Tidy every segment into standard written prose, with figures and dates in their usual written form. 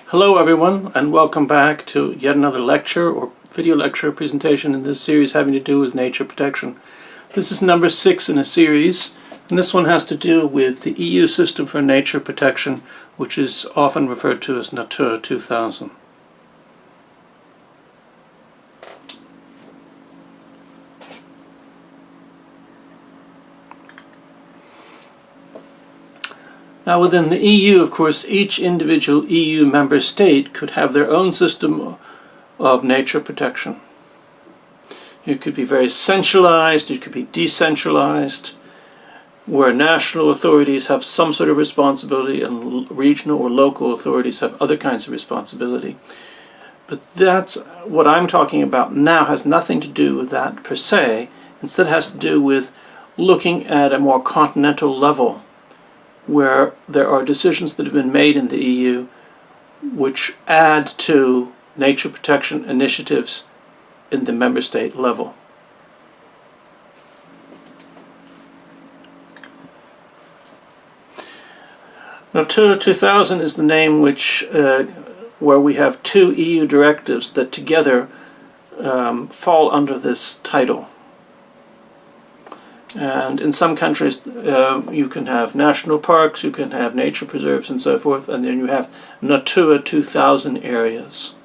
Hello everyone, and welcome back to yet another lecture or video lecture presentation in this series having to do with nature protection. This is number 6 in a series, and this one has to do with the EU system for nature protection, which is often referred to as Natura 2000. Now within the EU, of course, each individual EU member state could have their own system of nature protection. It could be very centralized, it could be decentralized, where national authorities have some sort of responsibility and regional or local authorities have other kinds of responsibility. But that's what I'm talking about now has nothing to do with that per se. Instead it has to do with looking at a more continental level, where there are decisions that have been made in the EU which add to nature protection initiatives in the member state level. Natura 2000 is the name which, where we have 2 EU directives that together fall under this title. And in some countries you can have national parks, you can have nature preserves and so forth, and then you have Natura 2000 areas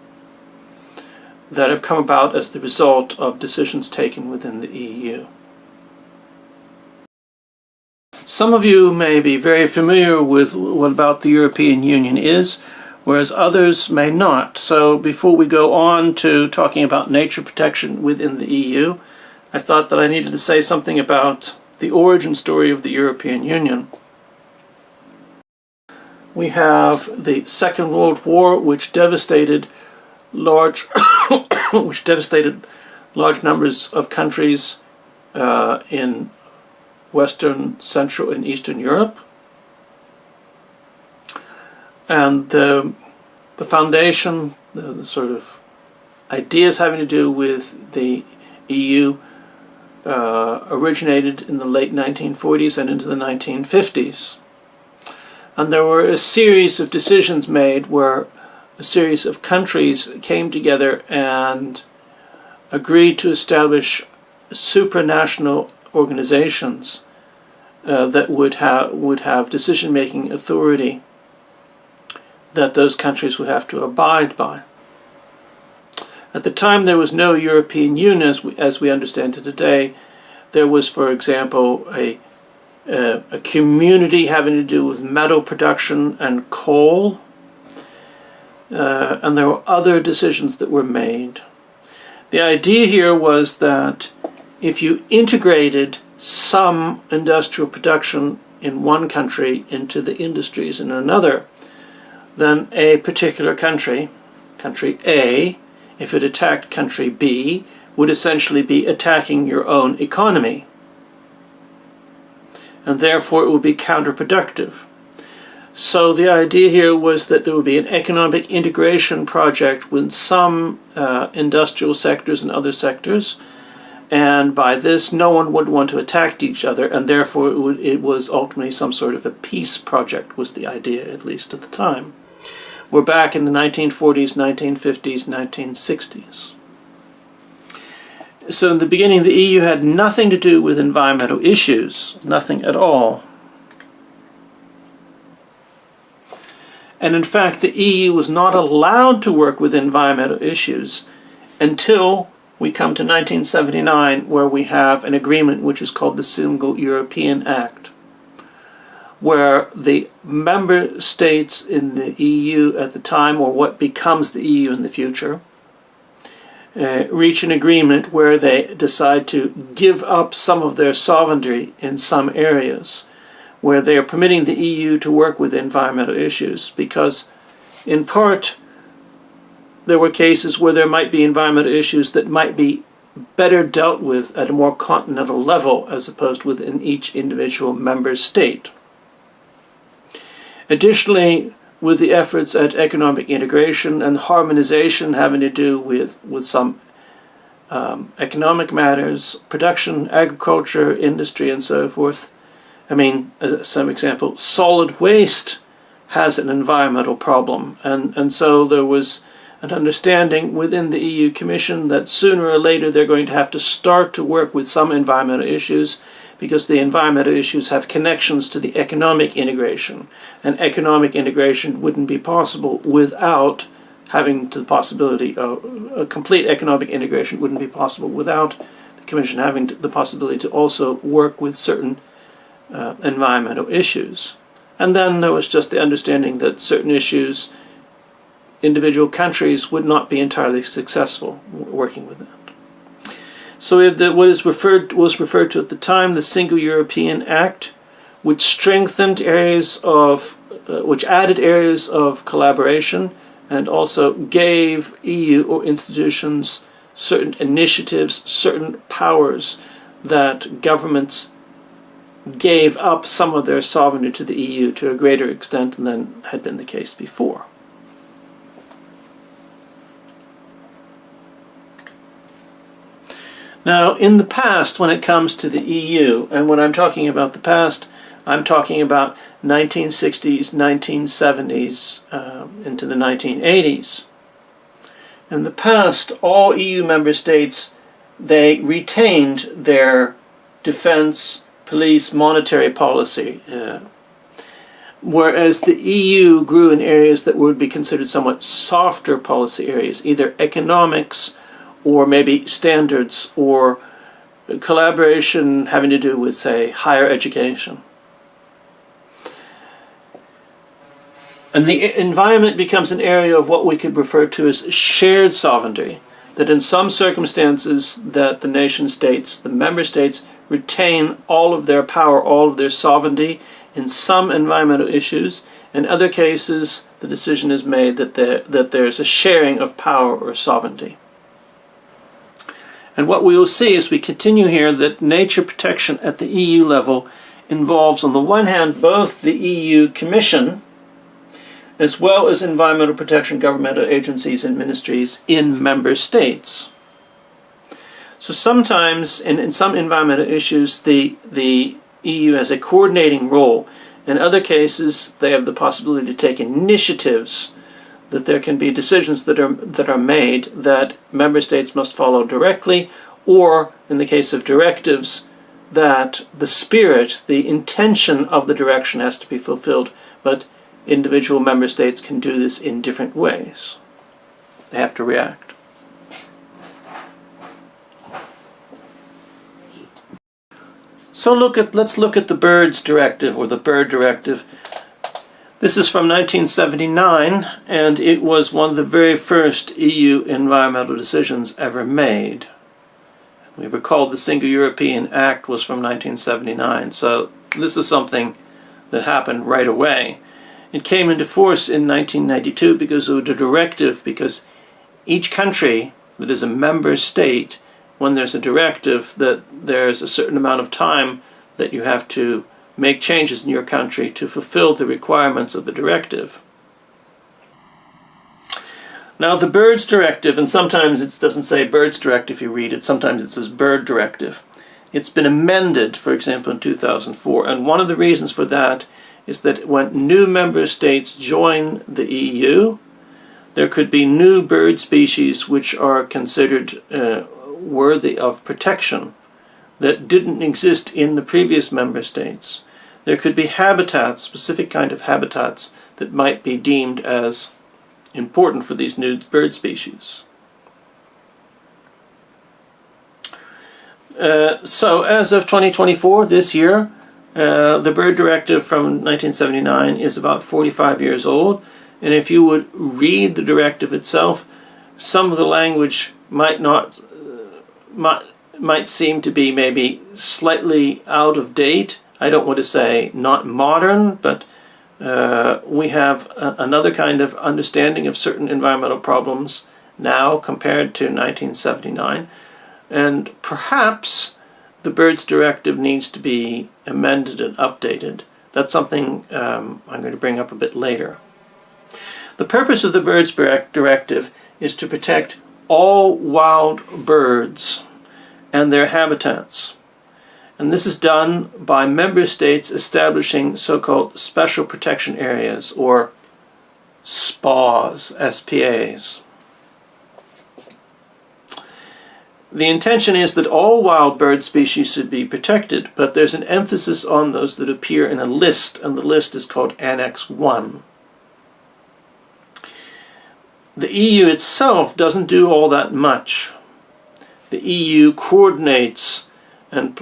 that have come about as the result of decisions taken within the EU. Some of you may be very familiar with what about the European Union is, whereas others may not. So before we go on to talking about nature protection within the EU, I thought that I needed to say something about the origin story of the European Union. We have the Second World War, which devastated large numbers of countries in Western, Central, and Eastern Europe. And the foundation, the sort of ideas having to do with the EU originated in the late 1940s and into the 1950s. And there were a series of decisions made where a series of countries came together and agreed to establish supranational organizations that would have decision-making authority that those countries would have to abide by. At the time there was no European Union as we understand it today. There was, for example, a community having to do with metal production and coal, and there were other decisions that were made. The idea here was that if you integrated some industrial production in one country into the industries in another, then a particular country, country A, if it attacked country B, would essentially be attacking your own economy. And therefore it would be counterproductive. So the idea here was that there would be an economic integration project with some industrial sectors and other sectors, and by this no one would want to attack each other, and therefore it was ultimately some sort of a peace project was the idea, at least at the time. We're back in the 1940s, 1950s, 1960s. So in the beginning, the EU had nothing to do with environmental issues, nothing at all. And in fact, the EU was not allowed to work with environmental issues until we come to 1979, where we have an agreement which is called the Single European Act, where the member states in the EU at the time, or what becomes the EU in the future, reach an agreement where they decide to give up some of their sovereignty in some areas, where they are permitting the EU to work with environmental issues, because in part there were cases where there might be environmental issues that might be better dealt with at a more continental level as opposed to within each individual member state. Additionally, with the efforts at economic integration and harmonization having to do with some economic matters, production, agriculture, industry, and so forth, I mean, as some example, solid waste has an environmental problem, and so there was an understanding within the EU Commission that sooner or later they're going to have to start to work with some environmental issues, because the environmental issues have connections to the economic integration, and economic integration wouldn't be possible without having the possibility of a complete economic integration wouldn't be possible without the Commission having the possibility to also work with certain environmental issues. And then there was just the understanding that certain issues, individual countries would not be entirely successful working with that. So we have what was referred to at the time the Single European Act, which strengthened areas of, which added areas of collaboration, and also gave EU or institutions certain initiatives, certain powers that governments gave up some of their sovereignty to the EU to a greater extent than had been the case before. Now, in the past, when it comes to the EU, and when I'm talking about the past, I'm talking about 1960s, 1970s, into the 1980s. In the past, all EU member states, they retained their defense, police, monetary policy, whereas the EU grew in areas that would be considered somewhat softer policy areas, either economics or maybe standards or collaboration having to do with, say, higher education. And the environment becomes an area of what we could refer to as shared sovereignty, that in some circumstances that the nation states, the member states, retain all of their power, all of their sovereignty in some environmental issues. In other cases, the decision is made that there's a sharing of power or sovereignty. And what we will see as we continue here, that nature protection at the EU level involves, on the one hand, both the EU Commission as well as environmental protection governmental agencies and ministries in member states. So sometimes, in some environmental issues, the EU has a coordinating role. In other cases, they have the possibility to take initiatives, that there can be decisions that are made that member states must follow directly, or, in the case of directives, that the spirit, the intention of the direction has to be fulfilled, but individual member states can do this in different ways. They have to react. So let's look at the Birds Directive, or the Bird Directive. This is from 1979, and it was one of the very first EU environmental decisions ever made. We recall the Single European Act was from 1979, so this is something that happened right away. It came into force in 1992 because of a directive, because each country that is a member state, when there's a directive, that there's a certain amount of time that you have to make changes in your country to fulfill the requirements of the directive. Now the Birds Directive, and sometimes it doesn't say Birds Directive if you read it, sometimes it says Bird Directive. It's been amended, for example, in 2004, and one of the reasons for that is that when new member states join the EU, there could be new bird species which are considered worthy of protection that didn't exist in the previous member states. There could be habitats, specific kind of habitats, that might be deemed as important for these new bird species. So as of 2024, this year, the Bird Directive from 1979 is about 45 years old, and if you would read the directive itself, some of the language might seem to be maybe slightly out of date. I don't want to say not modern, but we have another kind of understanding of certain environmental problems now compared to 1979, and perhaps the Birds Directive needs to be amended and updated. That's something I'm going to bring up a bit later. The purpose of the Birds Directive is to protect all wild birds and their habitats. And this is done by member states establishing so-called special protection areas, or SPAs, SPAs. The intention is that all wild bird species should be protected, but there's an emphasis on those that appear in a list, and the list is called Annex 1. The EU itself doesn't do all that much. The EU coordinates and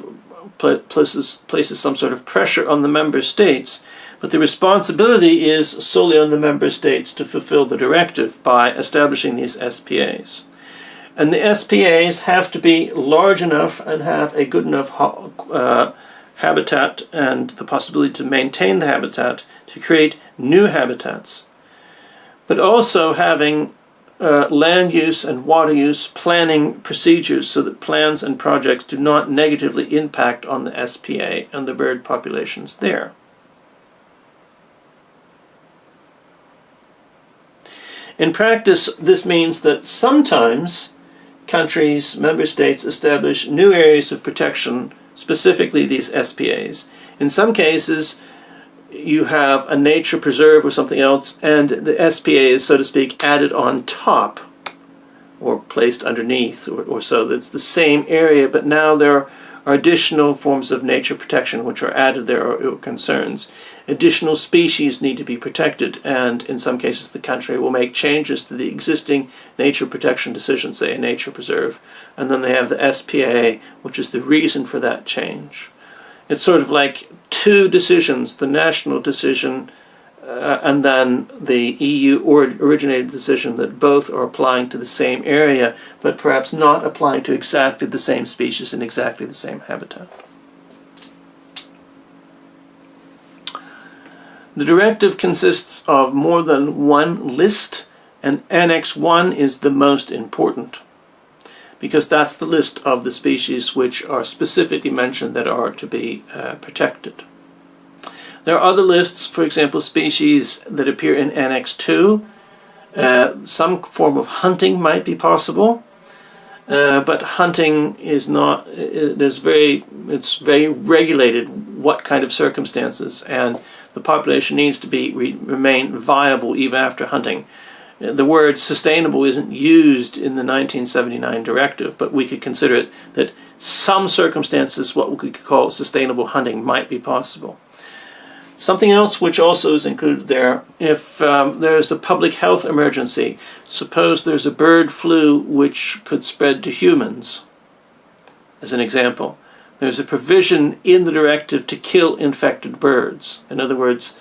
places some sort of pressure on the member states, but the responsibility is solely on the member states to fulfill the directive by establishing these SPAs. And the SPAs have to be large enough and have a good enough habitat and the possibility to maintain the habitat, to create new habitats. But also having land use and water use planning procedures so that plans and projects do not negatively impact on the SPA and the bird populations there. In practice, this means that sometimes countries, member states, establish new areas of protection, specifically these SPAs. In some cases, you have a nature preserve or something else, and the SPA is, so to speak, added on top or placed underneath, or so. That's the same area, but now there are additional forms of nature protection which are added there, or concerns. Additional species need to be protected, and in some cases the country will make changes to the existing nature protection decision, say a nature preserve, and then they have the SPA, which is the reason for that change. It's sort of like two decisions, the national decision and then the EU originated decision, that both are applying to the same area, but perhaps not applying to exactly the same species in exactly the same habitat. The directive consists of more than one list, and Annex 1 is the most important, because that's the list of the species which are specifically mentioned that are to be protected. There are other lists, for example, species that appear in Annex 2. Some form of hunting might be possible, but hunting is not, it's very regulated what kind of circumstances, and the population needs to remain viable even after hunting. The word sustainable isn't used in the 1979 directive, but we could consider it that some circumstances, what we could call sustainable hunting, might be possible. Something else which also is included there, if there's a public health emergency, suppose there's a bird flu which could spread to humans, as an example. There's a provision in the directive to kill infected birds. In other words,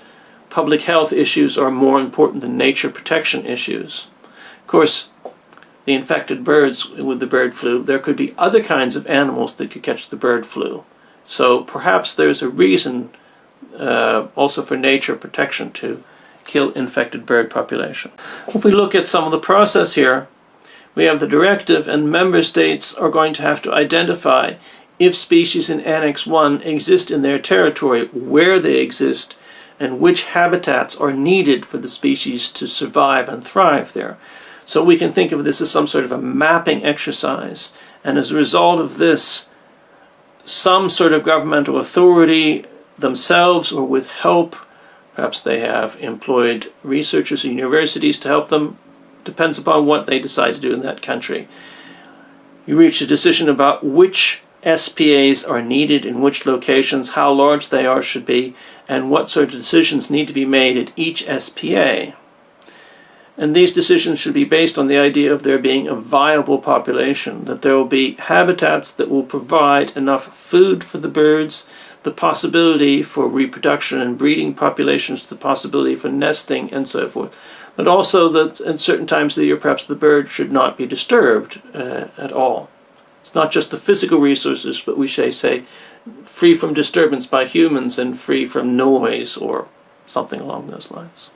public health issues are more important than nature protection issues. Of course, the infected birds with the bird flu, there could be other kinds of animals that could catch the bird flu. So perhaps there's a reason also for nature protection to kill infected bird population. If we look at some of the process here, we have the directive, and member states are going to have to identify if species in Annex 1 exist in their territory, where they exist, and which habitats are needed for the species to survive and thrive there. So we can think of this as some sort of a mapping exercise, and as a result of this, some sort of governmental authority themselves or with help, perhaps they have employed researchers at universities to help them, depends upon what they decide to do in that country. You reach a decision about which SPAs are needed in which locations, how large they are should be, and what sort of decisions need to be made at each SPA. And these decisions should be based on the idea of there being a viable population, that there will be habitats that will provide enough food for the birds, the possibility for reproduction and breeding populations, the possibility for nesting and so forth, but also that at certain times of the year perhaps the bird should not be disturbed at all. It's not just the physical resources, but we say free from disturbance by humans and free from noise or something along those lines.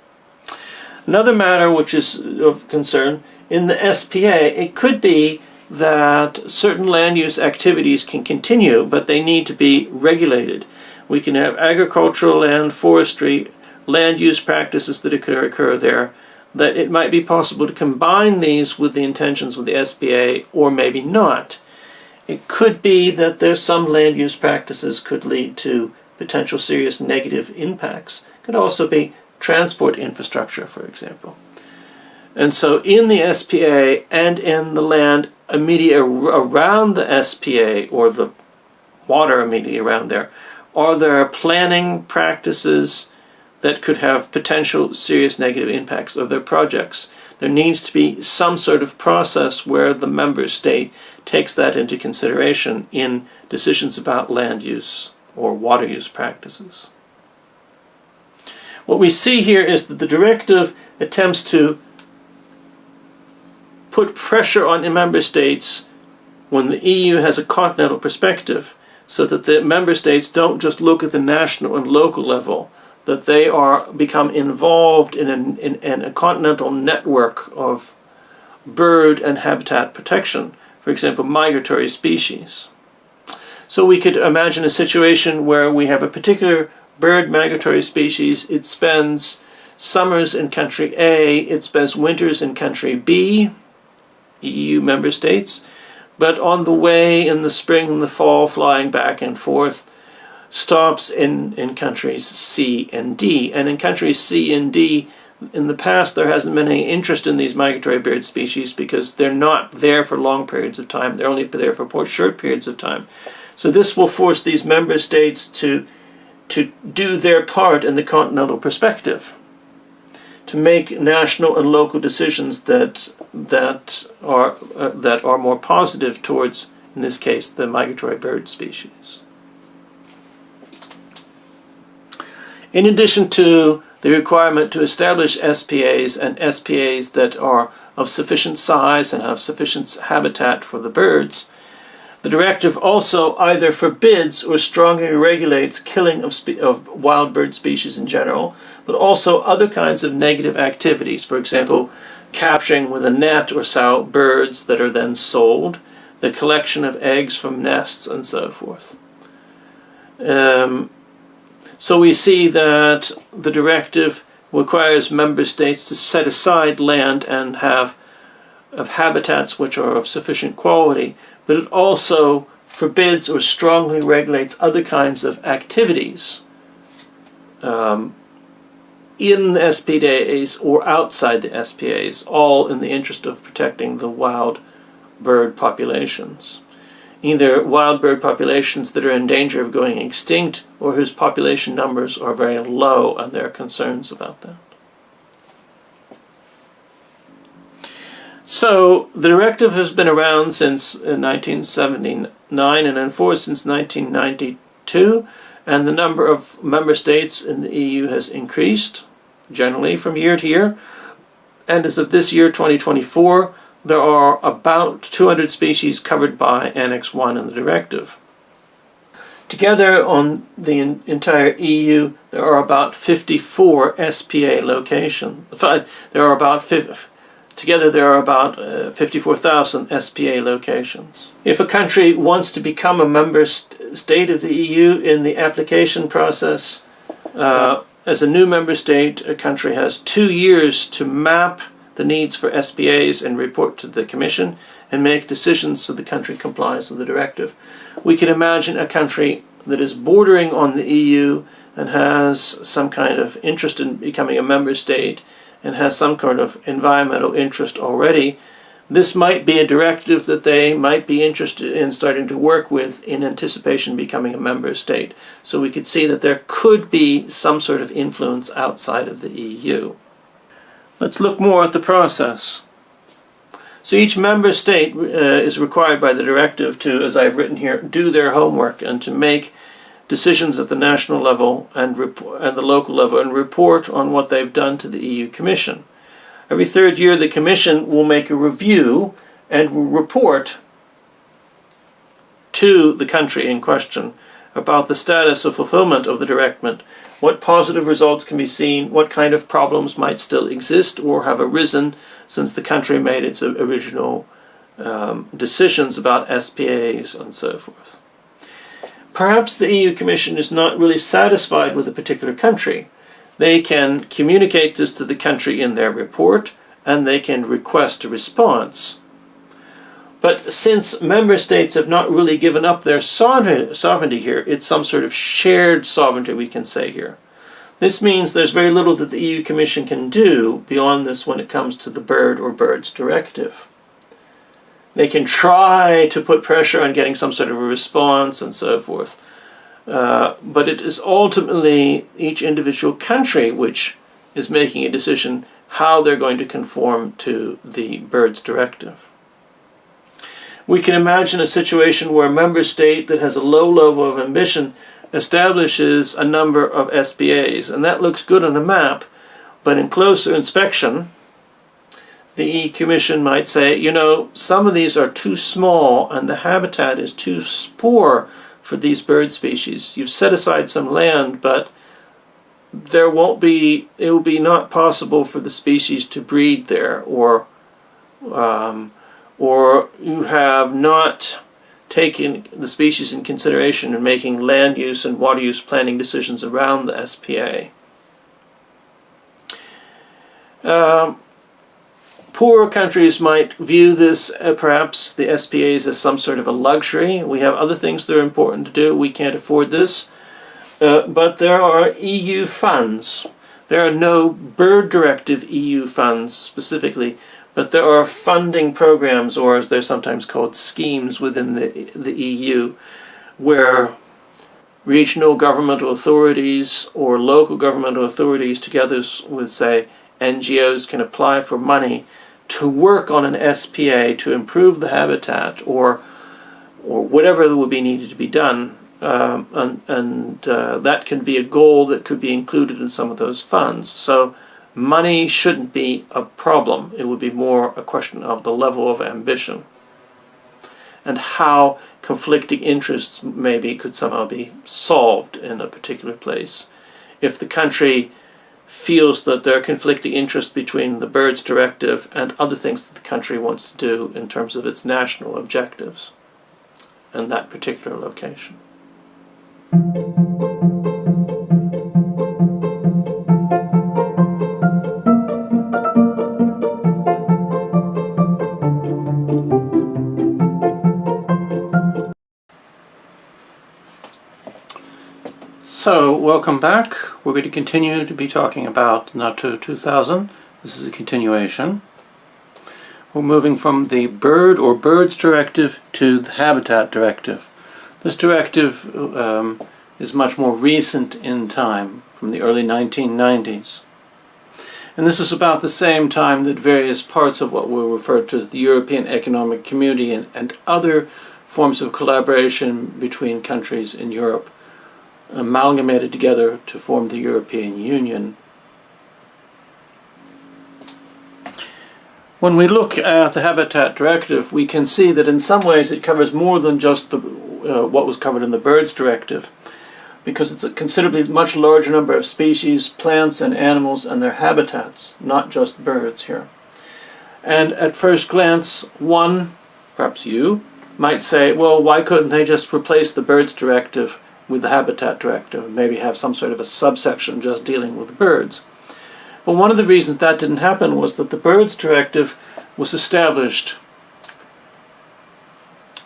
Another matter which is of concern, in the SPA, it could be that certain land use activities can continue, but they need to be regulated. We can have agricultural and forestry land use practices that occur there, that it might be possible to combine these with the intentions of the SPA, or maybe not. It could be that there's some land use practices could lead to potential serious negative impacts. It could also be transport infrastructure, for example. And so in the SPA and in the land immediately around the SPA, or the water immediately around there, are there planning practices that could have potential serious negative impacts? Are there projects? There needs to be some sort of process where the member state takes that into consideration in decisions about land use or water use practices. What we see here is that the directive attempts to put pressure on the member states when the EU has a continental perspective, so that the member states don't just look at the national and local level, that they become involved in a continental network of bird and habitat protection, for example, migratory species. So we could imagine a situation where we have a particular bird migratory species. It spends summers in country A, it spends winters in country B, EU member states, but on the way in the spring and the fall, flying back and forth, stops in countries C and D. And in countries C and D, in the past there hasn't been any interest in these migratory bird species because they're not there for long periods of time. They're only there for short periods of time. So this will force these member states to do their part in the continental perspective, to make national and local decisions that are more positive towards, in this case, the migratory bird species. In addition to the requirement to establish SPAs and SPAs that are of sufficient size and have sufficient habitat for the birds, the directive also either forbids or strongly regulates killing of wild bird species in general, but also other kinds of negative activities. For example, capturing with a net or sow birds that are then sold, the collection of eggs from nests, and so forth. So we see that the directive requires member states to set aside land and have habitats which are of sufficient quality, but it also forbids or strongly regulates other kinds of activities in the SPAs or outside the SPAs, all in the interest of protecting the wild bird populations. Either wild bird populations that are in danger of going extinct or whose population numbers are very low, and there are concerns about that. So the directive has been around since 1979 and enforced since 1992, and the number of member states in the EU has increased generally from year to year. And as of this year, 2024, there are about 200 species covered by Annex 1 in the directive. Together on the entire EU, there are about 54 SPA locations. Together there are about 54,000 SPA locations. If a country wants to become a member state of the EU in the application process, as a new member state, a country has 2 years to map the needs for SPAs and report to the Commission and make decisions so the country complies with the directive. We can imagine a country that is bordering on the EU and has some kind of interest in becoming a member state and has some kind of environmental interest already. This might be a directive that they might be interested in starting to work with in anticipation of becoming a member state. So we could see that there could be some sort of influence outside of the EU. Let's look more at the process. So each member state is required by the directive to, as I've written here, do their homework and to make decisions at the national level and the local level and report on what they've done to the EU Commission. Every third year the Commission will make a review and will report to the country in question about the status of fulfillment of the directive, what positive results can be seen, what kind of problems might still exist or have arisen since the country made its original decisions about SPAs and so forth. Perhaps the EU Commission is not really satisfied with a particular country. They can communicate this to the country in their report, and they can request a response. But since member states have not really given up their sovereignty here, it's some sort of shared sovereignty, we can say here. This means there's very little that the EU Commission can do beyond this when it comes to the Bird or Birds Directive. They can try to put pressure on getting some sort of a response and so forth. But it is ultimately each individual country which is making a decision how they're going to conform to the Birds Directive. We can imagine a situation where a member state that has a low level of ambition establishes a number of SPAs, and that looks good on a map, but in closer inspection, the EU Commission might say, you know, some of these are too small and the habitat is too poor for these bird species. You've set aside some land, but it will be not possible for the species to breed there, or you have not taken the species in consideration in making land use and water use planning decisions around the SPA. Poorer countries might view this, perhaps the SPAs, as some sort of a luxury. We have other things that are important to do. We can't afford this. But there are EU funds. There are no Bird Directive EU funds specifically, but there are funding programs, or as they're sometimes called, schemes within the EU, where regional governmental authorities or local governmental authorities together with, say, NGOs can apply for money to work on an SPA to improve the habitat or whatever would be needed to be done. That can be a goal that could be included in some of those funds. So money shouldn't be a problem. It would be more a question of the level of ambition and how conflicting interests maybe could somehow be solved in a particular place. If the country feels that there are conflicting interests between the Birds Directive and other things that the country wants to do in terms of its national objectives in that particular location. So, welcome back. We're going to continue to be talking about Natura 2000. This is a continuation. We're moving from the Bird or Birds Directive to the HABitat Directive. This directive is much more recent in time, from the early 1990s. And this is about the same time that various parts of what we refer to as the European Economic Community and other forms of collaboration between countries in Europe amalgamated together to form the European Union. When we look at the HABitat Directive, we can see that in some ways it covers more than just what was covered in the Birds Directive, because it's a considerably much larger number of species, plants and animals and their habitats, not just birds here. And at first glance, one, perhaps you, might say, well, why couldn't they just replace the Birds Directive with the HABitat Directive, maybe have some sort of a subsection just dealing with birds? Well, one of the reasons that didn't happen was that the Birds Directive was established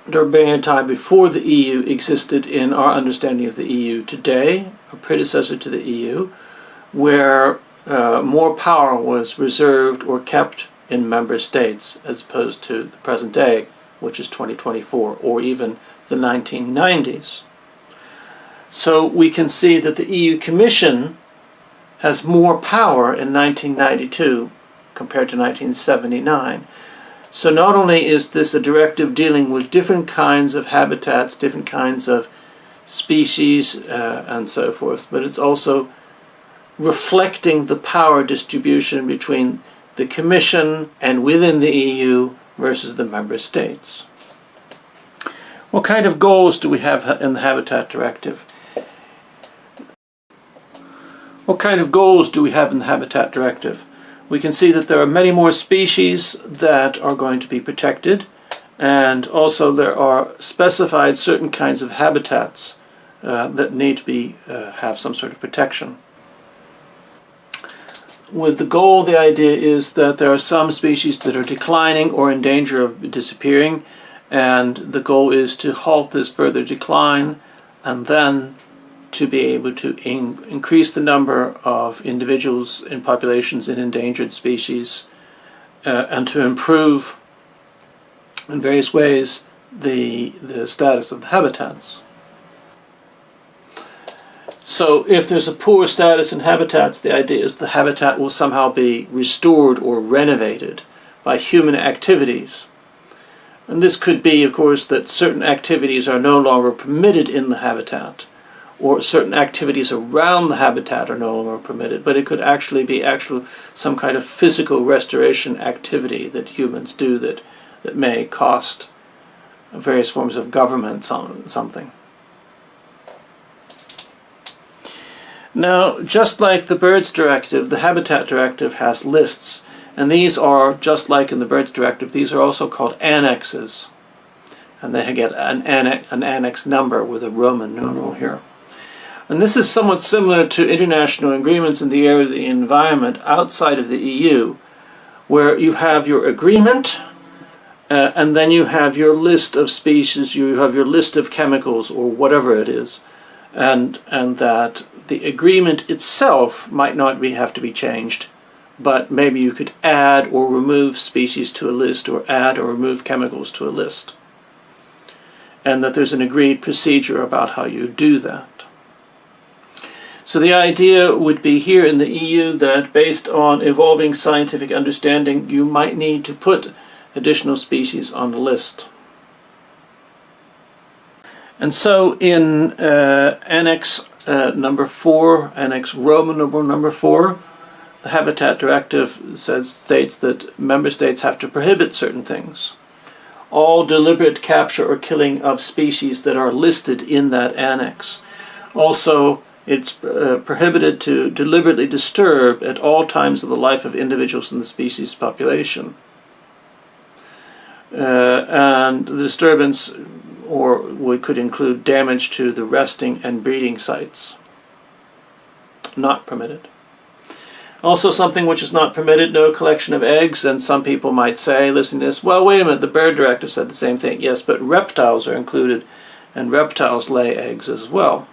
during a time before the EU existed in our understanding of the EU today, a predecessor to the EU, where more power was reserved or kept in member states as opposed to the present day, which is 2024, or even the 1990s. So we can see that the EU Commission has more power in 1992 compared to 1979. So not only is this a directive dealing with different kinds of habitats, different kinds of species, and so forth, but it's also reflecting the power distribution between the Commission and within the EU versus the member states. What kind of goals do we have in the HABitat Directive? What kind of goals do we have in the HABitat Directive? We can see that there are many more species that are going to be protected, and also there are specified certain kinds of habitats that need to have some sort of protection. with the goal, the idea is that there are some species that are declining or in danger of disappearing, and the goal is to halt this further decline and then to be able to increase the number of individuals in populations in endangered species and to improve in various ways the status of the habitats. So if there's a poor status in habitats, the idea is the habitat will somehow be restored or renovated by human activities. And this could be, of course, that certain activities are no longer permitted in the habitat, or certain activities around the habitat are no longer permitted, but it could actually be some kind of physical restoration activity that humans do that may cost various forms of government something. Now, just like the Birds Directive, the HABitat Directive has lists, and these are, just like in the Birds Directive, these are also called annexes, and they get an annex number with a Roman numeral here. And this is somewhat similar to international agreements in the area of the environment outside of the EU, where you have your agreement, and then you have your list of species, you have your list of chemicals, or whatever it is, and that the agreement itself might not have to be changed, but maybe you could add or remove species to a list, or add or remove chemicals to a list, and that there's an agreed procedure about how you do that. So the idea would be here in the EU that based on evolving scientific understanding, you might need to put additional species on the list. And so in Annex number 4, Annex Roman numeral number 4, the HABitat Directive states that member states have to prohibit certain things. All deliberate capture or killing of species that are listed in that annex. Also, it's prohibited to deliberately disturb at all times of the life of individuals in the species population. And the disturbance could include damage to the resting and breeding sites. Not permitted. Also, something which is not permitted, no collection of eggs. And some people might say, listening to this, well, wait a minute, the Bird Directive said the same thing. Yes, but reptiles are included, and reptiles lay eggs as well.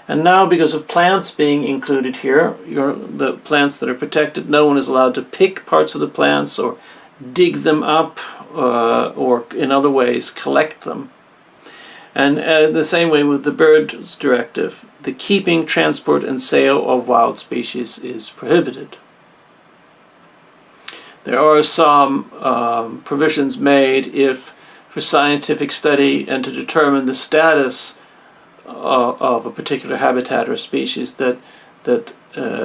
And now, because of plants being included here, the plants that are protected, no one is allowed to pick parts of the plants or dig them up or in other ways collect them. And the same way with the Birds Directive, the keeping, transport, and sale of wild species is prohibited. There are some provisions made for scientific study and to determine the status of a particular habitat or species that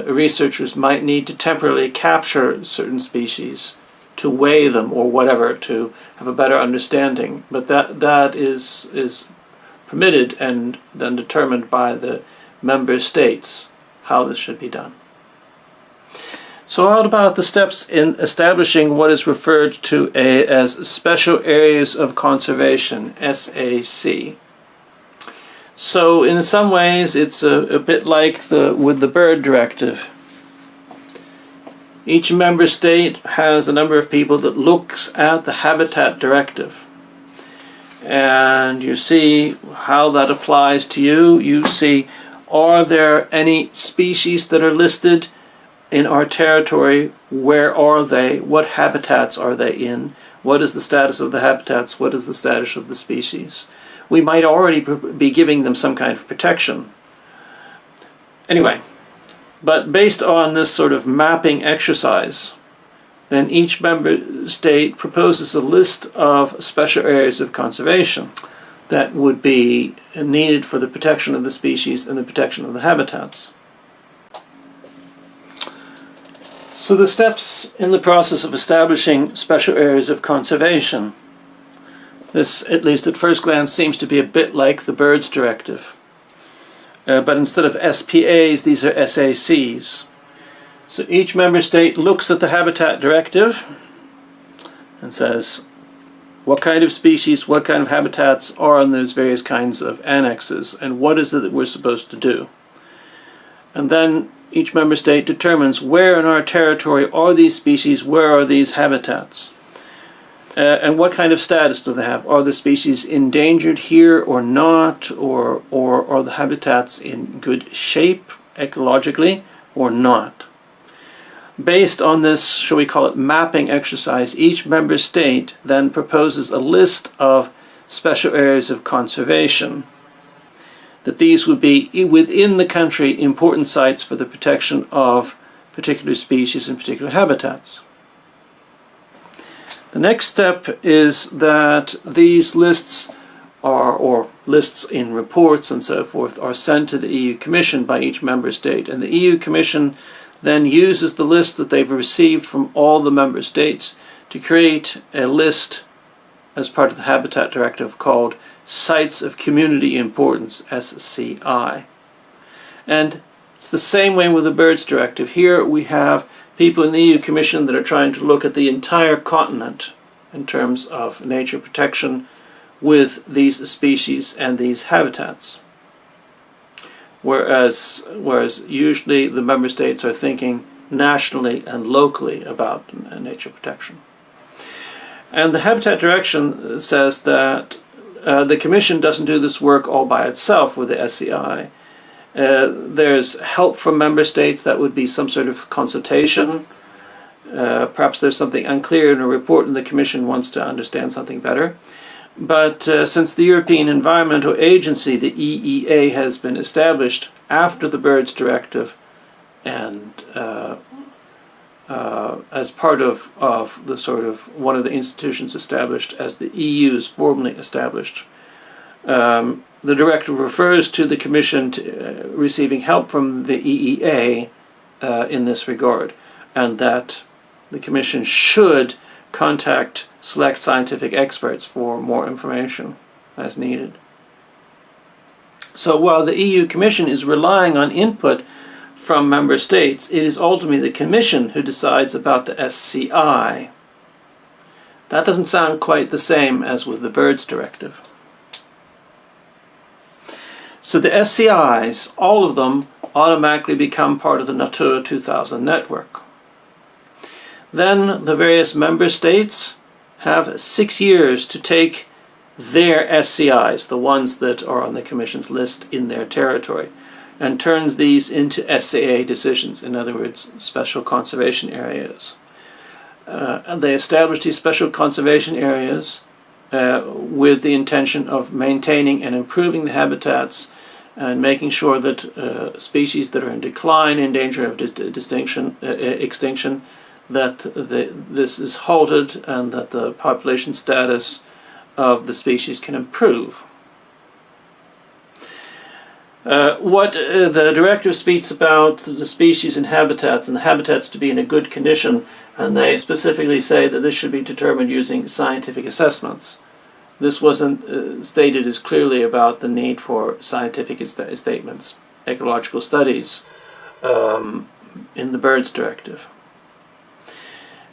researchers might need to temporarily capture certain species to weigh them or whatever to have a better understanding. But that is permitted and then determined by the member states how this should be done. So how about the steps in establishing what is referred to as Special Areas of Conservation, SAC? So in some ways it's a bit like with the Bird Directive. Each member state has a number of people that looks at the HABitat Directive. And you see how that applies to you. You see, are there any species that are listed in our territory? Where are they? What habitats are they in? What is the status of the habitats? What is the status of the species? We might already be giving them some kind of protection. Anyway, but based on this sort of mapping exercise, then each member state proposes a list of special areas of conservation that would be needed for the protection of the species and the protection of the habitats. So the steps in the process of establishing special areas of conservation. This, at least at first glance, seems to be a bit like the Birds Directive. But instead of SPAs, these are SACs. So each member state looks at the HABitat Directive and says, what kind of species, what kind of habitats are in those various kinds of annexes, and what is it that we're supposed to do? And then each member state determines where in our territory are these species, where are these habitats, and what kind of status do they have. Are the species endangered here or not, or are the habitats in good shape ecologically or not? Based on this, shall we call it mapping exercise, each member state then proposes a list of special areas of conservation, that these would be within the country important sites for the protection of particular species and particular habitats. The next step is that these lists are, or lists in reports and so forth, are sent to the EU Commission by each member state, and the EU Commission then uses the list that they've received from all the member states to create a list as part of the HABitat Directive called Sites of Community Importance, SCI. And it's the same way with the Birds Directive. Here we have people in the EU Commission that are trying to look at the entire continent in terms of nature protection with these species and these habitats. Whereas usually the member states are thinking nationally and locally about nature protection. And the HABitat Directive says that the Commission doesn't do this work all by itself with the SCI. There's help from member states. That would be some sort of consultation. Perhaps there's something unclear in a report and the Commission wants to understand something better. But since the European Environmental Agency, the EEA, has been established after the Birds Directive and as part of the sort of one of the institutions established as the EU is formally established, the directive refers to the Commission to, receiving help from the EEA in this regard, and that the Commission should contact select scientific experts for more information as needed. So while the EU Commission is relying on input from member states, it is ultimately the Commission who decides about the SCI. That doesn't sound quite the same as with the Birds Directive. So the SCIs, all of them, automatically become part of the Natura 2000 network. Then the various member states have 6 years to take their SCIs, the ones that are on the Commission's list in their territory, and turns these into SAA decisions, in other words, special conservation areas. And they establish these special conservation areas with the intention of maintaining and improving the habitats and making sure that species that are in decline, in danger of extinction, that this is halted and that the population status of the species can improve. What the directive speaks about the species and habitats, and the habitats to be in a good condition, and they specifically say that this should be determined using scientific assessments. This wasn't stated as clearly about the need for scientific statements, ecological studies, in the Birds Directive.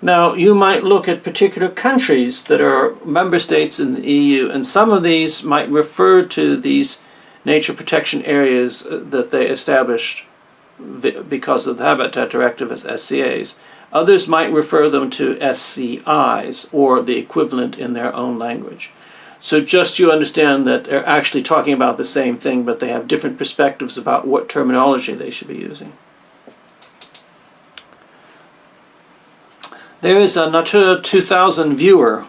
Now, you might look at particular countries that are member states in the EU, and some of these might refer to these nature protection areas that they established because of the HABitat Directive as SCAs. Others might refer them to SCIs, or the equivalent in their own language. So just you understand that they're actually talking about the same thing, but they have different perspectives about what terminology they should be using. There is a Natura 2000 viewer.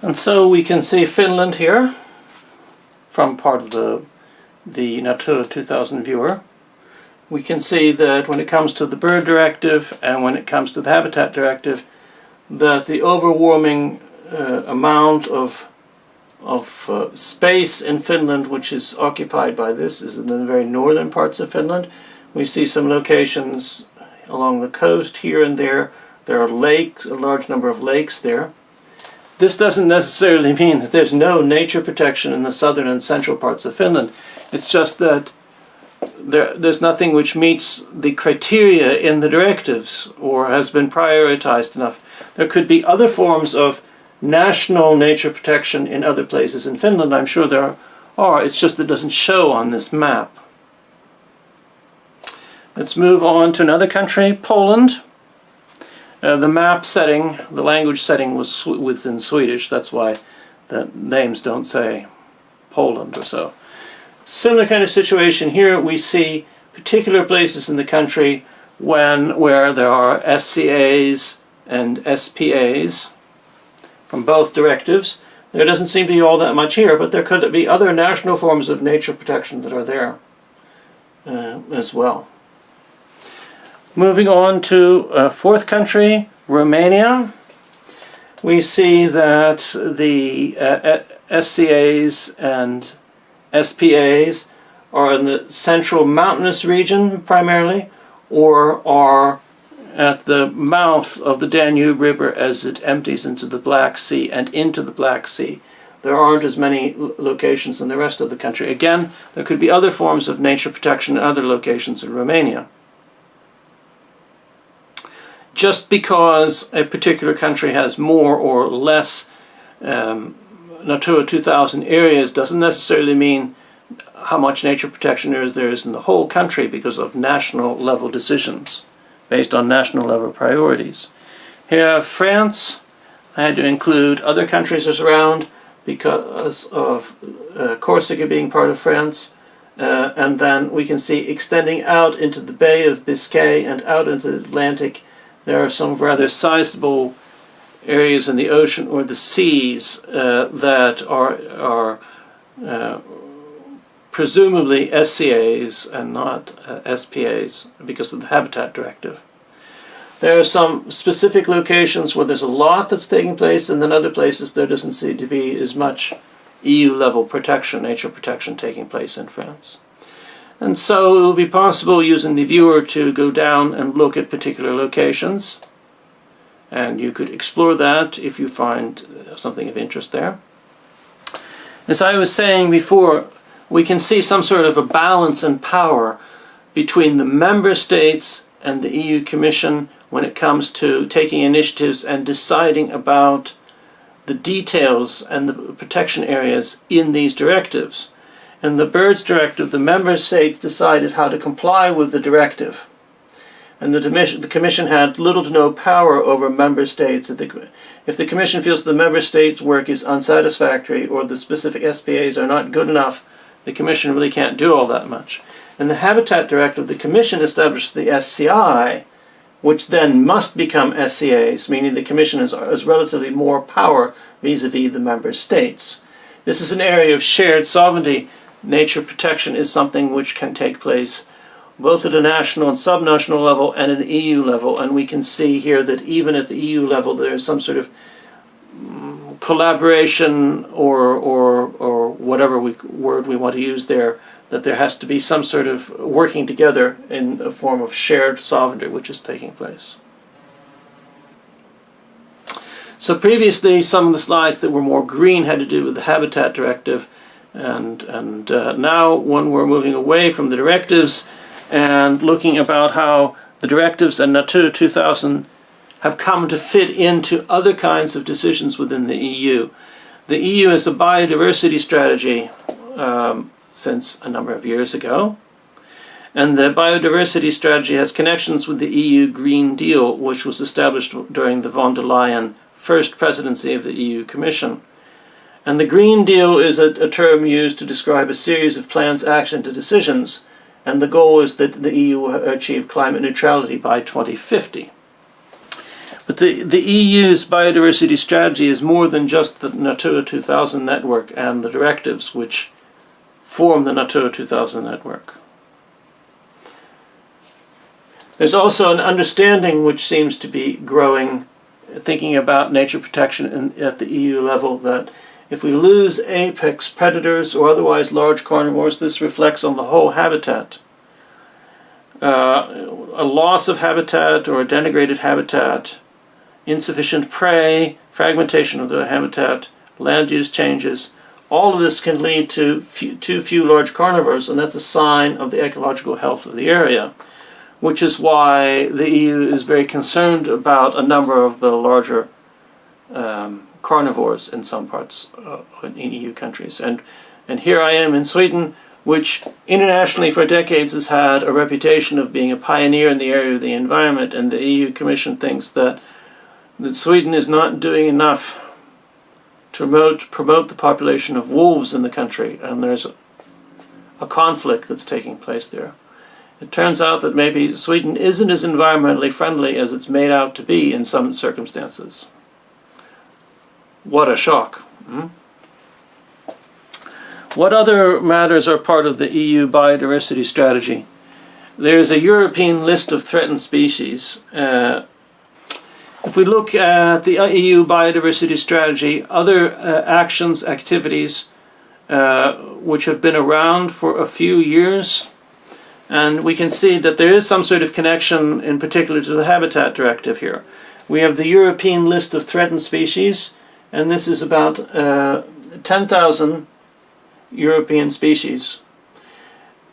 And so we can see Finland here from part of the Natura 2000 viewer. We can see that when it comes to the Bird Directive and when it comes to the HABitat Directive, that the overwhelming amount of space in Finland which is occupied by this is in the very northern parts of Finland. We see some locations along the coast here and there. There are lakes, a large number of lakes there. This doesn't necessarily mean that there's no nature protection in the southern and central parts of Finland. It's just that there's nothing which meets the criteria in the directives or has been prioritized enough. There could be other forms of national nature protection in other places in Finland. I'm sure there are. It's just that it doesn't show on this map. Let's move on to another country, Poland. The map setting, the language setting was in Swedish. That's why the names don't say Poland or so. Similar kind of situation here. We see particular places in the country where there are SCAs and SPAs from both directives. There doesn't seem to be all that much here, but there could be other national forms of nature protection that are there as well. Moving on to a fourth country, Romania. We see that the SCAs and SPAs are in the central mountainous region primarily, or are at the mouth of the Danube River as it empties into the Black Sea and into the Black Sea. There aren't as many locations in the rest of the country. Again, there could be other forms of nature protection in other locations in Romania. Just because a particular country has more or less Natura 2000 areas doesn't necessarily mean how much nature protection there is in the whole country, because of national level decisions based on national level priorities. Here, France. I had to include other countries around because of Corsica being part of France. And then we can see extending out into the Bay of Biscay and out into the Atlantic, there are some rather sizable areas in the ocean or the seas that are presumably SCAs and not SPAs because of the HABitat Directive. There are some specific locations where there's a lot that's taking place, and then other places there doesn't seem to be as much EU-level protection, nature protection taking place in France. And so it will be possible using the viewer to go down and look at particular locations, and you could explore that if you find something of interest there. As I was saying before, we can see some sort of a balance and power between the member states and the EU Commission when it comes to taking initiatives and deciding about the details and the protection areas in these directives. In the Birds Directive, the member states decided how to comply with the directive. And the Commission had little to no power over member states. If the Commission feels the member states' work is unsatisfactory or the specific SPAs are not good enough, the Commission really can't do all that much. In the HABitat Directive, the Commission established the SCI, which then must become SCAs, meaning the Commission has relatively more power vis-a-vis the member states. This is an area of shared sovereignty. Nature protection is something which can take place both at a national and subnational level and an EU level, and we can see here that even at the EU level there is some sort of collaboration or whatever word we want to use there, that there has to be some sort of working together in a form of shared sovereignty which is taking place. So previously some of the slides that were more green had to do with the HABitat Directive, and now when we're moving away from the directives and looking about how the directives and Natura 2000 have come to fit into other kinds of decisions within the EU. The EU has a biodiversity strategy since a number of years ago, and the biodiversity strategy has connections with the EU Green Deal, which was established during the von der Leyen first presidency of the EU Commission. And the Green Deal is a term used to describe a series of plans, action, to decisions, and the goal is that the EU will achieve climate neutrality by 2050. But the EU's biodiversity strategy is more than just the Natura 2000 network and the directives which form the Natura 2000 network. There's also an understanding which seems to be growing, thinking about nature protection at the EU level, that if we lose apex predators or otherwise large carnivores, this reflects on the whole habitat. A loss of habitat or a denigrated habitat, insufficient prey, fragmentation of the habitat, land use changes, all of this can lead to too few large carnivores, and that's a sign of the ecological health of the area, which is why the EU is very concerned about a number of the larger carnivores in some parts in EU countries. And here I am in Sweden, which internationally for decades has had a reputation of being a pioneer in the area of the environment, and the EU Commission thinks that Sweden is not doing enough to promote the population of wolves in the country, and there's a conflict that's taking place there. It turns out that maybe Sweden isn't as environmentally friendly as it's made out to be in some circumstances. What a shock. What other matters are part of the EU Biodiversity Strategy? There's a European list of threatened species. If we look at the EU Biodiversity Strategy, other actions, activities which have been around for a few years, and we can see that there is some sort of connection in particular to the HABitat Directive here. We have the European list of threatened species, and this is about 10,000 European species.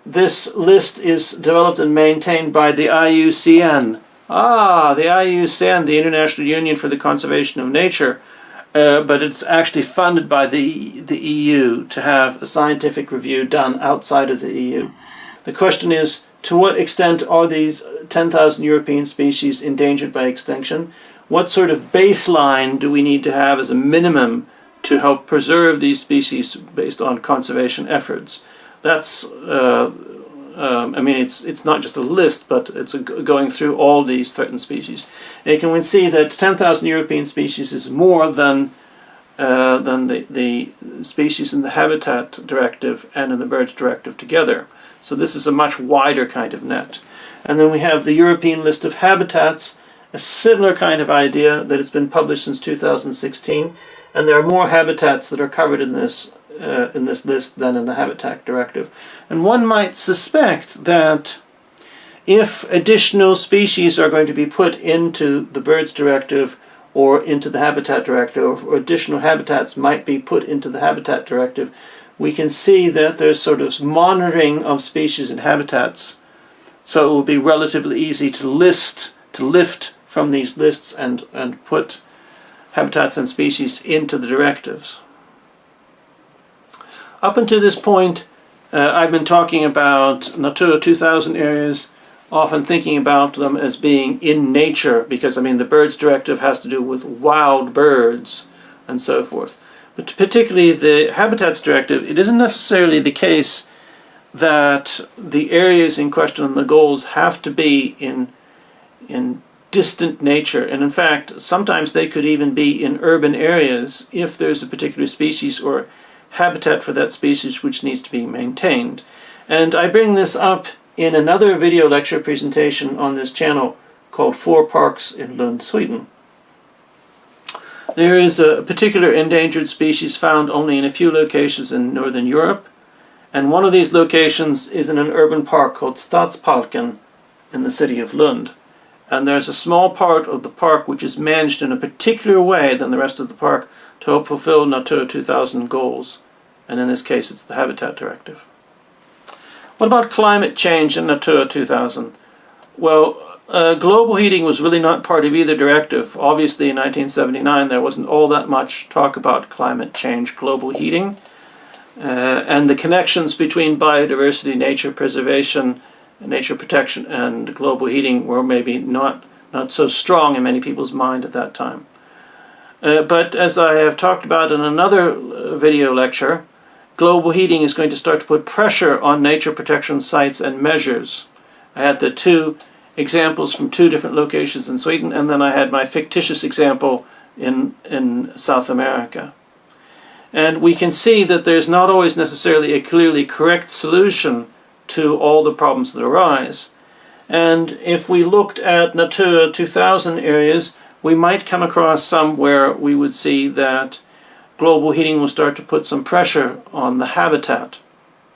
This list is developed and maintained by the IUCN. The IUCN, the International Union for the Conservation of Nature, but it's actually funded by the EU to have a scientific review done outside of the EU. The question is, to what extent are these 10,000 European species endangered by extinction? What sort of baseline do we need to have as a minimum to help preserve these species based on conservation efforts? That's, it's not just a list, but it's going through all these threatened species. And you can see that 10,000 European species is more than the species in the HABitat Directive and in the Birds Directive together. So this is a much wider kind of net. And then we have the European list of habitats, a similar kind of idea that has been published since 2016, and there are more habitats that are covered in this list than in the HABitat Directive. And one might suspect that if additional species are going to be put into the Birds Directive or into the HABitat Directive, or additional habitats might be put into the HABitat Directive, we can see that there's sort of monitoring of species and habitats. So it will be relatively easy to lift from these lists and put habitats and species into the directives. Up until this point, I've been talking about Natura 2000 areas, often thinking about them as being in nature, because the Birds Directive has to do with wild birds and so forth. But particularly the Habitats Directive, it isn't necessarily the case that the areas in question and the goals have to be in distant nature. And in fact, sometimes they could even be in urban areas if there's a particular species or habitat for that species which needs to be maintained. And I bring this up in another video lecture presentation on this channel called 4 Parks in Lund, Sweden. There is a particular endangered species found only in a few locations in Northern Europe, and one of these locations is in an urban park called Stadsparken in the city of Lund. And there's a small part of the park which is managed in a particular way than the rest of the park to help fulfill Natura 2000 goals, and in this case it's the Habitat Directive. What about climate change in Natura 2000? Well, global heating was really not part of either directive. Obviously in 1979 there wasn't all that much talk about climate change, global heating, and the connections between biodiversity, nature preservation, nature protection and global heating were maybe not so strong in many people's mind at that time. But as I have talked about in another video lecture, global heating is going to start to put pressure on nature protection sites and measures. I had the two examples from two different locations in Sweden, and then I had my fictitious example in South America. And we can see that there's not always necessarily a clearly correct solution to all the problems that arise. And if we looked at Natura 2000 areas, we might come across some where we would see that global heating will start to put some pressure on the habitat.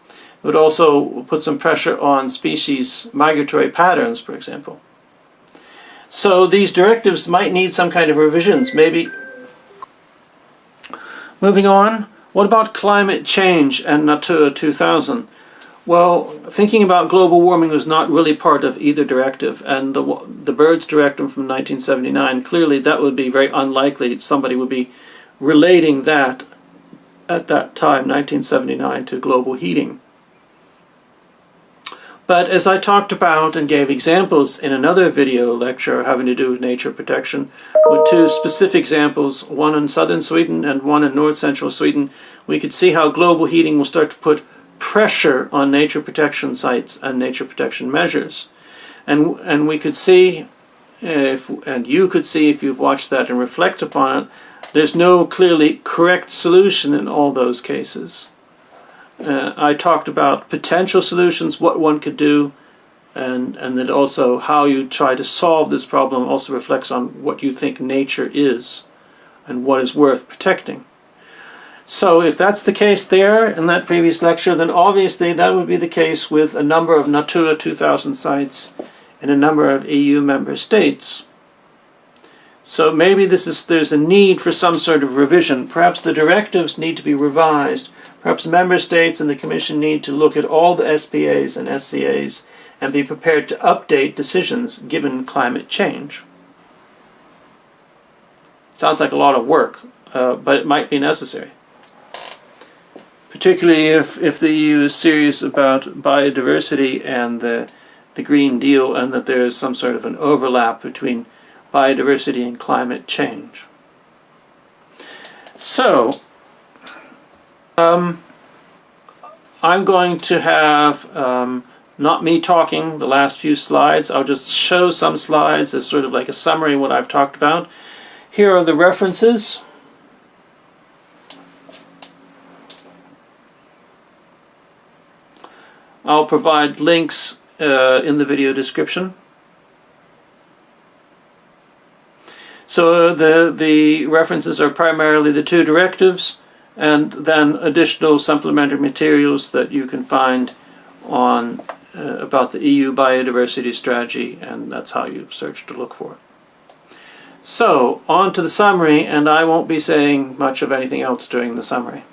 It would also put some pressure on species migratory patterns, for example. So these directives might need some kind of revisions, maybe. Moving on, what about climate change and Natura 2000? Well, thinking about global warming was not really part of either directive, and the Birds Directive from 1979, clearly that would be very unlikely. Somebody would be relating that at that time, 1979, to global heating. But as I talked about and gave examples in another video lecture having to do with nature protection, with two specific examples, one in southern Sweden and one in north-central Sweden, we could see how global heating will start to put pressure on nature protection sites and nature protection measures. And we could see, and you could see if you've watched that and reflect upon it, there's no clearly correct solution in all those cases. I talked about potential solutions, what one could do, and then also how you try to solve this problem also reflects on what you think nature is and what is worth protecting. So if that's the case there in that previous lecture, then obviously that would be the case with a number of Natura 2000 sites in a number of EU member states. So maybe there's a need for some sort of revision. Perhaps the directives need to be revised. Perhaps member states and the Commission need to look at all the SPAs and SCAs and be prepared to update decisions given climate change. Sounds like a lot of work, but it might be necessary. Particularly if the EU is serious about biodiversity and the Green Deal, and that there is some sort of an overlap between biodiversity and climate change. So, I'm going to have not me talking the last few slides. I'll just show some slides as sort of like a summary of what I've talked about. Here are the references. I'll provide links in the video description. So the references are primarily the two directives, and then additional supplementary materials that you can find on about the EU Biodiversity Strategy, and that's how you search to look for it. So, on to the summary, and I won't be saying much of anything else during the summary.